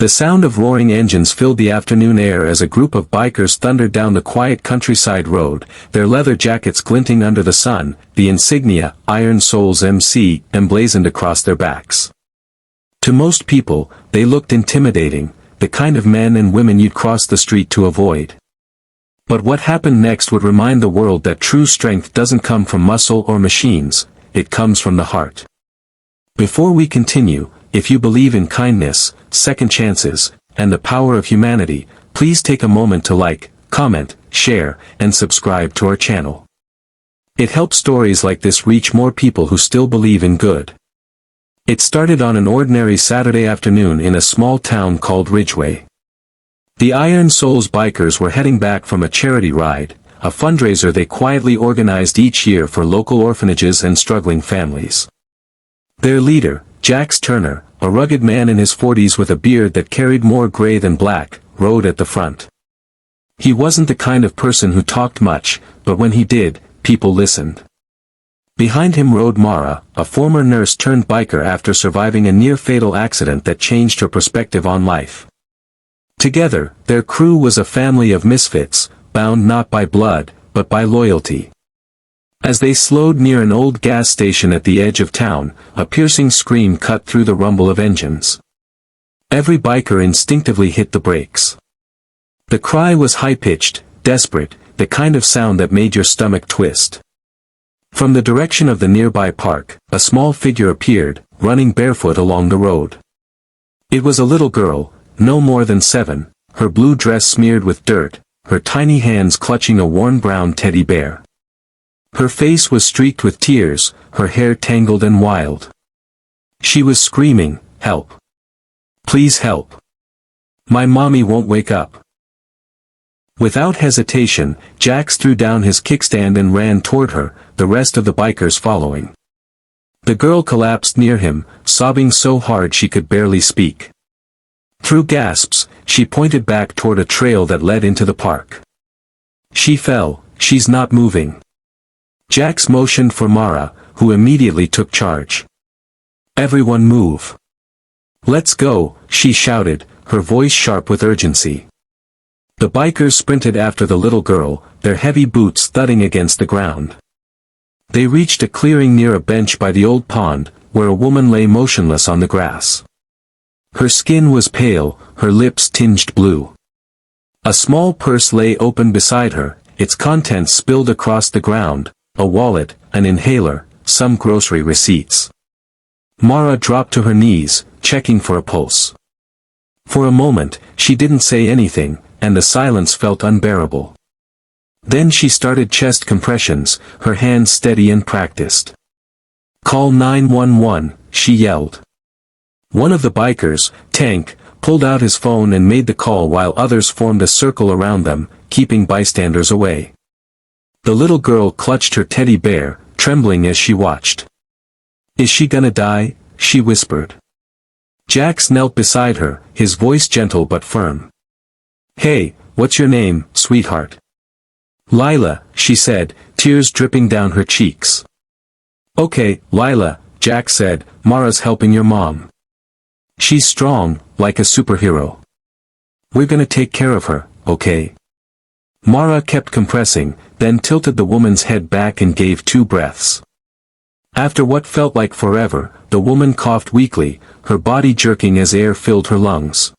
The sound of roaring engines filled the afternoon air as a group of bikers thundered down the quiet countryside road, their leather jackets glinting under the sun, the insignia, Iron Souls MC, emblazoned across their backs. To most people, they looked intimidating, the kind of men and women you'd cross the street to avoid. But what happened next would remind the world that true strength doesn't come from muscle or machines, it comes from the heart. Before we continue, if you believe in kindness, second chances, and the power of humanity, please take a moment to like, comment, share, and subscribe to our channel. It helps stories like this reach more people who still believe in good. It started on an ordinary Saturday afternoon in a small town called Ridgeway. The Iron Souls bikers were heading back from a charity ride, a fundraiser they quietly organized each year for local orphanages and struggling families. Their leader, Jax Turner, a rugged man in his 40s with a beard that carried more gray than black, rode at the front. He wasn't the kind of person who talked much, but when he did, people listened. Behind him rode Mara, a former nurse turned biker after surviving a near-fatal accident that changed her perspective on life. Together, their crew was a family of misfits, bound not by blood, but by loyalty. As they slowed near an old gas station at the edge of town, a piercing scream cut through the rumble of engines. Every biker instinctively hit the brakes. The cry was high-pitched, desperate, the kind of sound that made your stomach twist. From the direction of the nearby park, a small figure appeared, running barefoot along the road. It was a little girl, no more than 7, her blue dress smeared with dirt, her tiny hands clutching a worn brown teddy bear. Her face was streaked with tears, her hair tangled and wild. She was screaming, "Help! Please help! My mommy won't wake up." Without hesitation, Jax threw down his kickstand and ran toward her, the rest of the bikers following. The girl collapsed near him, sobbing so hard she could barely speak. Through gasps, she pointed back toward a trail that led into the park. "She fell, she's not moving." Jax motioned for Mara, who immediately took charge. "Everyone move. Let's go," she shouted, her voice sharp with urgency. The bikers sprinted after the little girl, their heavy boots thudding against the ground. They reached a clearing near a bench by the old pond, where a woman lay motionless on the grass. Her skin was pale, her lips tinged blue. A small purse lay open beside her, its contents spilled across the ground, a wallet, an inhaler, some grocery receipts. Mara dropped to her knees, checking for a pulse. For a moment, she didn't say anything, and the silence felt unbearable. Then she started chest compressions, her hands steady and practiced. "Call 911, she yelled. One of the bikers, Tank, pulled out his phone and made the call while others formed a circle around them, keeping bystanders away. The little girl clutched her teddy bear, trembling as she watched. "Is she gonna die?" she whispered. Jax knelt beside her, his voice gentle but firm. "Hey, what's your name, sweetheart?" "Lila," she said, tears dripping down her cheeks. "Okay, Lila," Jax said, "Mara's helping your mom. She's strong, like a superhero. We're gonna take care of her, okay?" Mara kept compressing, then tilted the woman's head back and gave 2 breaths. After what felt like forever, the woman coughed weakly, her body jerking as air filled her lungs.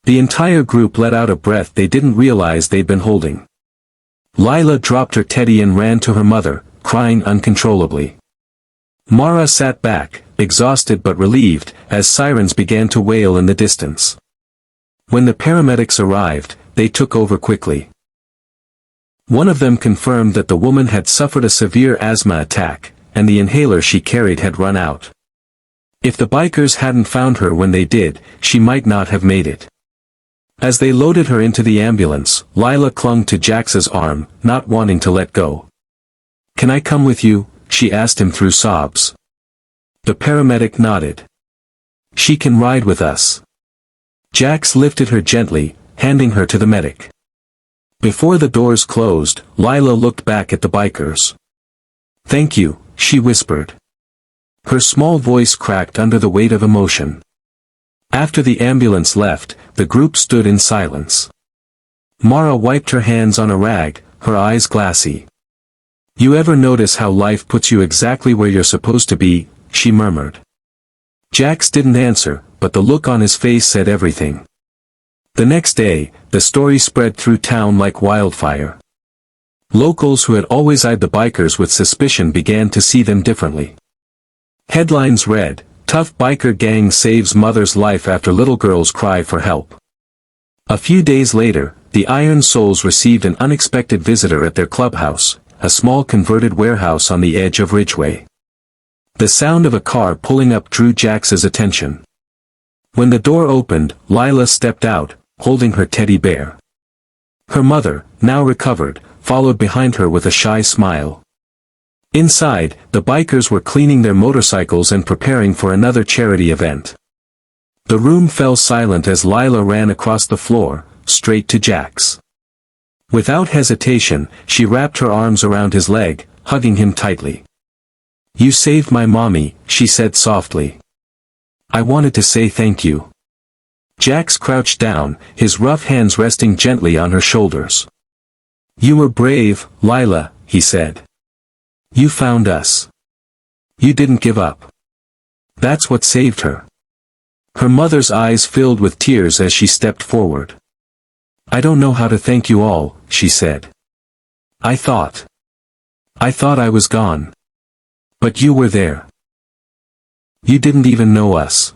The entire group let out a breath they didn't realize they'd been holding. Lila dropped her teddy and ran to her mother, crying uncontrollably. Mara sat back, exhausted but relieved, as sirens began to wail in the distance. When the paramedics arrived, they took over quickly. One of them confirmed that the woman had suffered a severe asthma attack, and the inhaler she carried had run out. If the bikers hadn't found her when they did, she might not have made it. As they loaded her into the ambulance, Lila clung to Jax's arm, not wanting to let go. "Can I come with you?" she asked him through sobs. The paramedic nodded. "She can ride with us." Jax lifted her gently, handing her to the medic. Before the doors closed, Lila looked back at the bikers. "Thank you," she whispered. Her small voice cracked under the weight of emotion. After the ambulance left, the group stood in silence. Mara wiped her hands on a rag, her eyes glassy. "You ever notice how life puts you exactly where you're supposed to be?" she murmured. Jax didn't answer, but the look on his face said everything. The next day, the story spread through town like wildfire. Locals who had always eyed the bikers with suspicion began to see them differently. Headlines read, "Tough biker gang saves mother's life after little girls cry for help." A few days later, the Iron Souls received an unexpected visitor at their clubhouse, a small converted warehouse on the edge of Ridgeway. The sound of a car pulling up drew Jax's attention. When the door opened, Lila stepped out, holding her teddy bear. Her mother, now recovered, followed behind her with a shy smile. Inside, the bikers were cleaning their motorcycles and preparing for another charity event. The room fell silent as Lila ran across the floor, straight to Jax. Without hesitation, she wrapped her arms around his leg, hugging him tightly. "You saved my mommy," she said softly. "I wanted to say thank you." Jax crouched down, his rough hands resting gently on her shoulders. "You were brave, Lila," he said. "You found us. You didn't give up. That's what saved her." Her mother's eyes filled with tears as she stepped forward. "I don't know how to thank you all," she said. I thought I was gone. But you were there. You didn't even know us."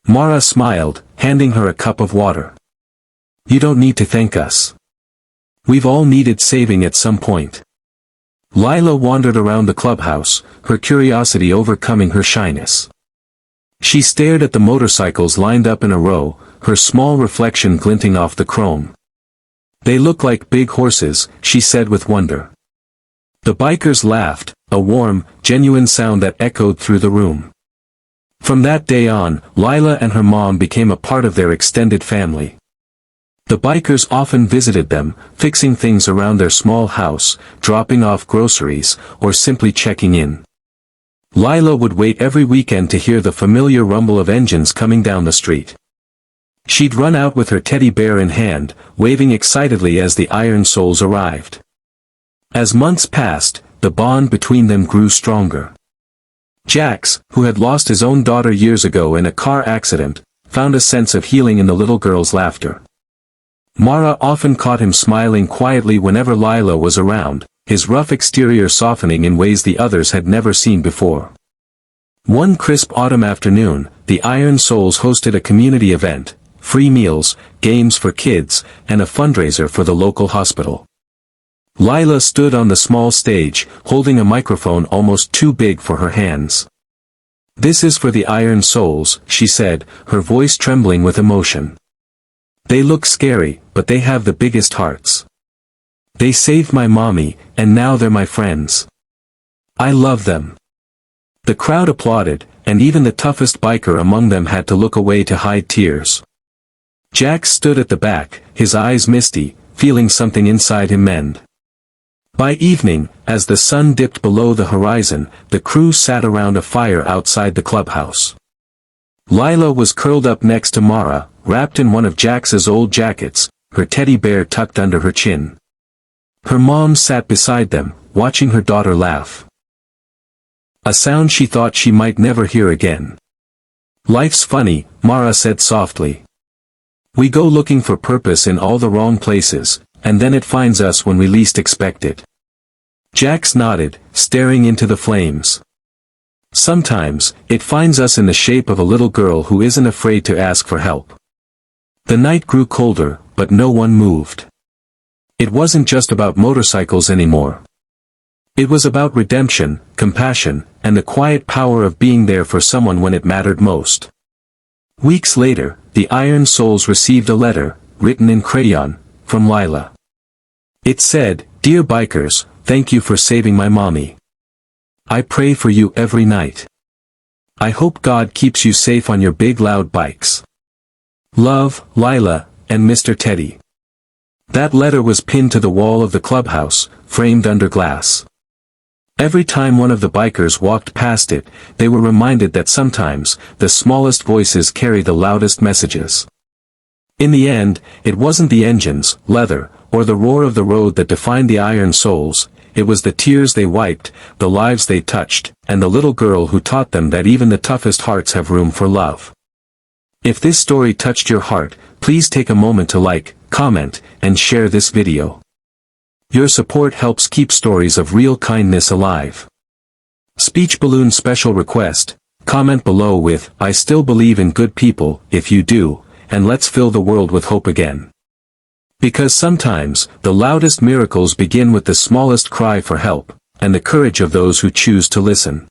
Mara smiled, handing her a cup of water. "You don't need to thank us. We've all needed saving at some point." Lila wandered around the clubhouse, her curiosity overcoming her shyness. She stared at the motorcycles lined up in a row, her small reflection glinting off the chrome. "They look like big horses," she said with wonder. The bikers laughed, a warm, genuine sound that echoed through the room. From that day on, Lila and her mom became a part of their extended family. The bikers often visited them, fixing things around their small house, dropping off groceries, or simply checking in. Lila would wait every weekend to hear the familiar rumble of engines coming down the street. She'd run out with her teddy bear in hand, waving excitedly as the Iron Souls arrived. As months passed, the bond between them grew stronger. Jax, who had lost his own daughter years ago in a car accident, found a sense of healing in the little girl's laughter. Mara often caught him smiling quietly whenever Lila was around, his rough exterior softening in ways the others had never seen before. One crisp autumn afternoon, the Iron Souls hosted a community event, free meals, games for kids, and a fundraiser for the local hospital. Lila stood on the small stage, holding a microphone almost too big for her hands. "This is for the Iron Souls," she said, her voice trembling with emotion. "They look scary, but they have the biggest hearts. They saved my mommy, and now they're my friends. I love them." The crowd applauded, and even the toughest biker among them had to look away to hide tears. Jax stood at the back, his eyes misty, feeling something inside him mend. By evening, as the sun dipped below the horizon, the crew sat around a fire outside the clubhouse. Lila was curled up next to Mara, wrapped in one of Jax's old jackets, her teddy bear tucked under her chin. Her mom sat beside them, watching her daughter laugh. A sound she thought she might never hear again. "Life's funny," Mara said softly. "We go looking for purpose in all the wrong places, and then it finds us when we least expect it." Jax nodded, staring into the flames. "Sometimes, it finds us in the shape of a little girl who isn't afraid to ask for help." The night grew colder, but no one moved. It wasn't just about motorcycles anymore. It was about redemption, compassion, and the quiet power of being there for someone when it mattered most. Weeks later, the Iron Souls received a letter, written in crayon, from Lila. It said, "Dear bikers, thank you for saving my mommy. I pray for you every night. I hope God keeps you safe on your big loud bikes. Love, Lila, and Mr. Teddy." That letter was pinned to the wall of the clubhouse, framed under glass. Every time one of the bikers walked past it, they were reminded that sometimes, the smallest voices carry the loudest messages. In the end, it wasn't the engines, leather, or the roar of the road that defined the iron souls, it was the tears they wiped, the lives they touched, and the little girl who taught them that even the toughest hearts have room for love. If this story touched your heart, please take a moment to like, comment, and share this video. Your support helps keep stories of real kindness alive. Speech balloon special request, comment below with, "I still believe in good people," if you do, and let's fill the world with hope again. Because sometimes, the loudest miracles begin with the smallest cry for help, and the courage of those who choose to listen.